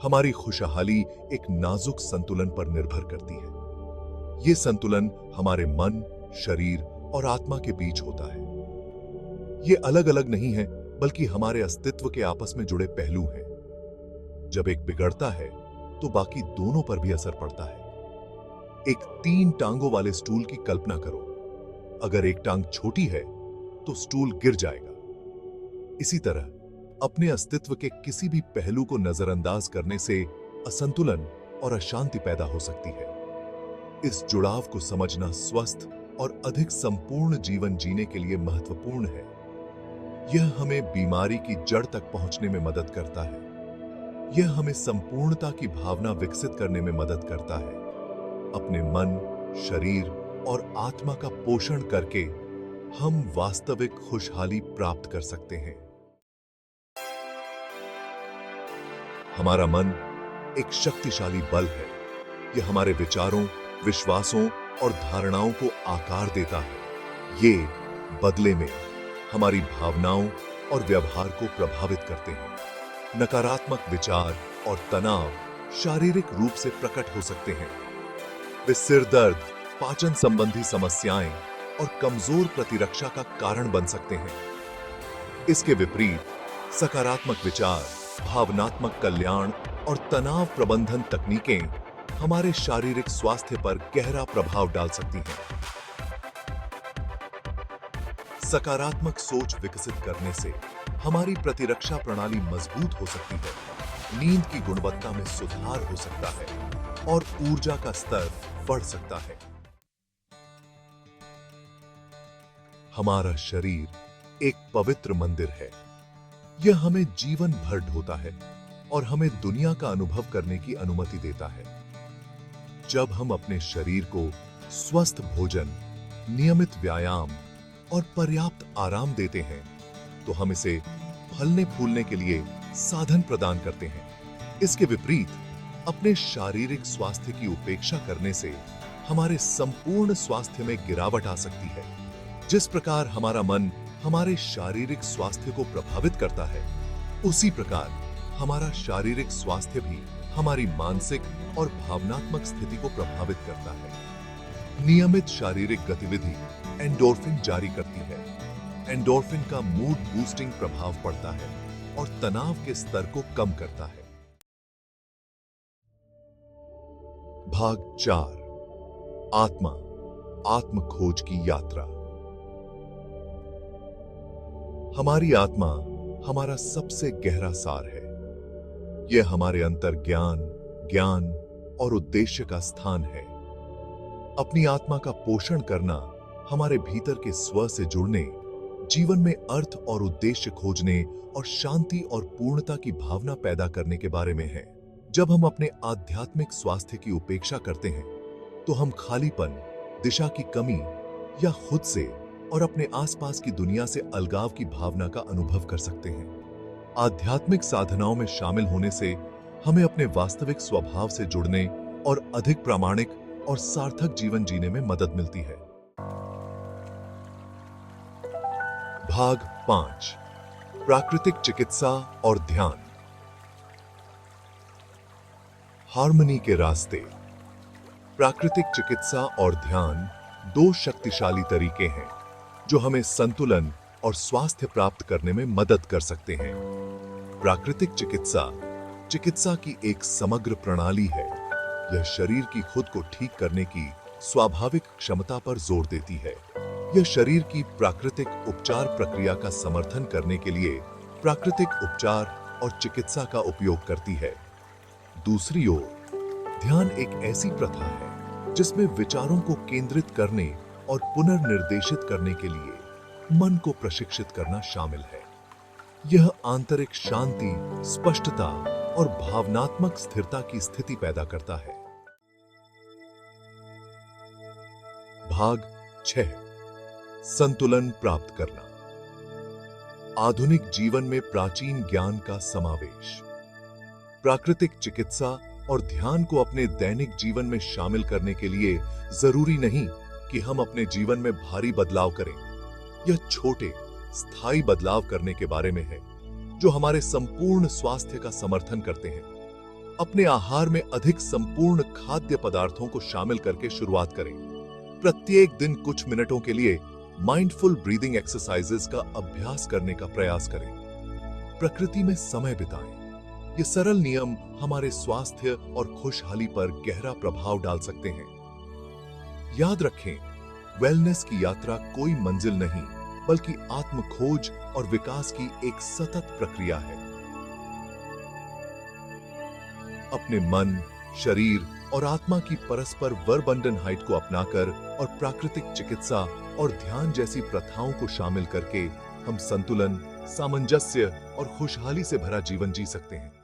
हमारी खुशहाली एक नाजुक संतुलन पर निर्भर करती है। ये संतुलन हमारे मन, शरीर और आत्मा के बीच होता है। ये अलग अलग नहीं है, बल्कि हमारे अस्तित्व के आपस में जुड़े पहलू हैं। जब एक बिगड़ता है तो बाकी दोनों पर भी असर पड़ता है। एक 3 टांगों वाले स्टूल की कल्पना करो। अगर एक टांग छोटी है तो स्टूल गिर जाएगा। इसी तरह अपने अस्तित्व के किसी भी पहलू को नजरअंदाज करने से असंतुलन और अशांति पैदा हो सकती है। इस जुड़ाव को समझना स्वस्थ और अधिक संपूर्ण जीवन जीने के लिए महत्वपूर्ण है। यह हमें बीमारी की जड़ तक पहुंचने में मदद करता है। यह हमें संपूर्णता की भावना विकसित करने में मदद करता है। अपने मन, शरीर और आत्मा का पोषण करके हम वास्तविक खुशहाली प्राप्त कर सकते हैं। हमारा मन एक शक्तिशाली बल है। यह हमारे विचारों, विश्वासों और धारणाओं को आकार देता है। ये बदले में हमारी भावनाओं और व्यवहार को प्रभावित करते हैं। नकारात्मक विचार और तनाव शारीरिक रूप से प्रकट हो सकते हैं। वे सिर दर्द, पाचन संबंधी समस्याएं और कमजोर प्रतिरक्षा का कारण बन सकते हैं। इसके विपरीत सकारात्मक विचार, भावनात्मक कल्याण और तनाव प्रबंधन तकनीकें हमारे शारीरिक स्वास्थ्य पर गहरा प्रभाव डाल सकती हैं। सकारात्मक सोच विकसित करने से हमारी प्रतिरक्षा प्रणाली मजबूत हो सकती है, नींद की गुणवत्ता में सुधार हो सकता है और ऊर्जा का स्तर बढ़ सकता है। हमारा शरीर एक पवित्र मंदिर है। यह हमें जीवन भर ढोता है और हमें दुनिया का अनुभव करने की अनुमति देता है। जब हम अपने शरीर को स्वस्थ भोजन, नियमित व्यायाम और पर्याप्त आराम देते हैं, तो हम इसे फलने फूलने के लिए साधन प्रदान करते हैं। इसके विपरीत अपने शारीरिक स्वास्थ्य की उपेक्षा करने से हमारे संपूर्ण स्वास्थ्य में गिरावट आ सकती है। जिस प्रकार हमारा मन हमारे शारीरिक स्वास्थ्य को प्रभावित करता है, उसी प्रकार हमारा शारीरिक स्वास्थ्य भी हमारी मानसिक और भावनात्मक स्थिति को प्रभावित करता है। नियमित शारीरिक गतिविधि एंडोर्फिन जारी करती है। एंडोर्फिन का मूड बूस्टिंग प्रभाव पड़ता है और तनाव के स्तर को कम करता है। भाग 4, आत्मा, आत्म खोज की यात्रा। हमारी आत्मा हमारा सबसे गहरा सार है। यह हमारे अंतर ज्ञान और उद्देश्य का स्थान है। अपनी आत्मा का पोषण करना हमारे भीतर के स्व से जुड़ने, जीवन में अर्थ और उद्देश्य खोजने और शांति और पूर्णता की भावना पैदा करने के बारे में है। जब हम अपने आध्यात्मिक स्वास्थ्य की उपेक्षा करते हैं, तो हम खालीपन, दिशा की कमी या खुद से और अपने आसपास की दुनिया से अलगाव की भावना का अनुभव कर सकते हैं। आध्यात्मिक साधनाओं में शामिल होने से हमें अपने वास्तविक स्वभाव से जुड़ने और अधिक प्रामाणिक और सार्थक जीवन जीने में मदद मिलती है। भाग 5, प्राकृतिक चिकित्सा और ध्यान। हार्मनी के रास्ते। प्राकृतिक चिकित्सा और ध्यान 2 शक्तिशाली तरीके हैं जो हमें संतुलन और स्वास्थ्य प्राप्त करने में मदद कर सकते हैं। प्राकृतिक चिकित्सा की एक समग्र प्रणाली है। यह शरीर की खुद को ठीक करने की स्वाभाविक क्षमता पर जोर देती है। यह शरीर की प्राकृतिक उपचार प्रक्रिया का समर्थन करने के लिए प्राकृतिक उपचार और चिकित्सा का उपयोग करती है। दूसरी ओर, ध्यान एक ऐसी प्रथा है जिसमें विचारों को केंद्रित करने और पुनर्निर्देशित करने के लिए मन को प्रशिक्षित करना शामिल है। यह आंतरिक शांति, स्पष्टता और भावनात्मक स्थिरता की स्थिति पैदा करता है। भाग 6, संतुलन प्राप्त करना। आधुनिक जीवन में प्राचीन ज्ञान का समावेश। प्राकृतिक चिकित्सा और ध्यान को अपने दैनिक जीवन में शामिल करने के लिए जरूरी नहीं कि हम अपने जीवन में भारी बदलाव करें। यह छोटे, स्थायी बदलाव करने के बारे में है जो हमारे संपूर्ण स्वास्थ्य का समर्थन करते हैं। अपने आहार में अधिक संपूर्ण खाद्य पदार्थों को शामिल करके शुरुआत करें। प्रत्येक दिन कुछ मिनटों के लिए माइंडफुल ब्रीदिंग एक्सरसाइजेस का अभ्यास करने का प्रयास करें। प्रकृति में समय बिताएं। ये सरल नियम हमारे स्वास्थ्य और खुशहाली पर गहरा प्रभाव डाल सकते हैं। याद रखें, वेलनेस की यात्रा कोई मंजिल नहीं, बल्कि आत्म खोज और विकास की एक सतत प्रक्रिया है। अपने मन, शरीर और आत्मा की परस्पर वरबंडन हाइट को अपनाकर और प्राकृतिक चिकित्सा और ध्यान जैसी प्रथाओं को शामिल करके हम संतुलन, सामंजस्य और खुशहाली से भरा जीवन जी सकते हैं।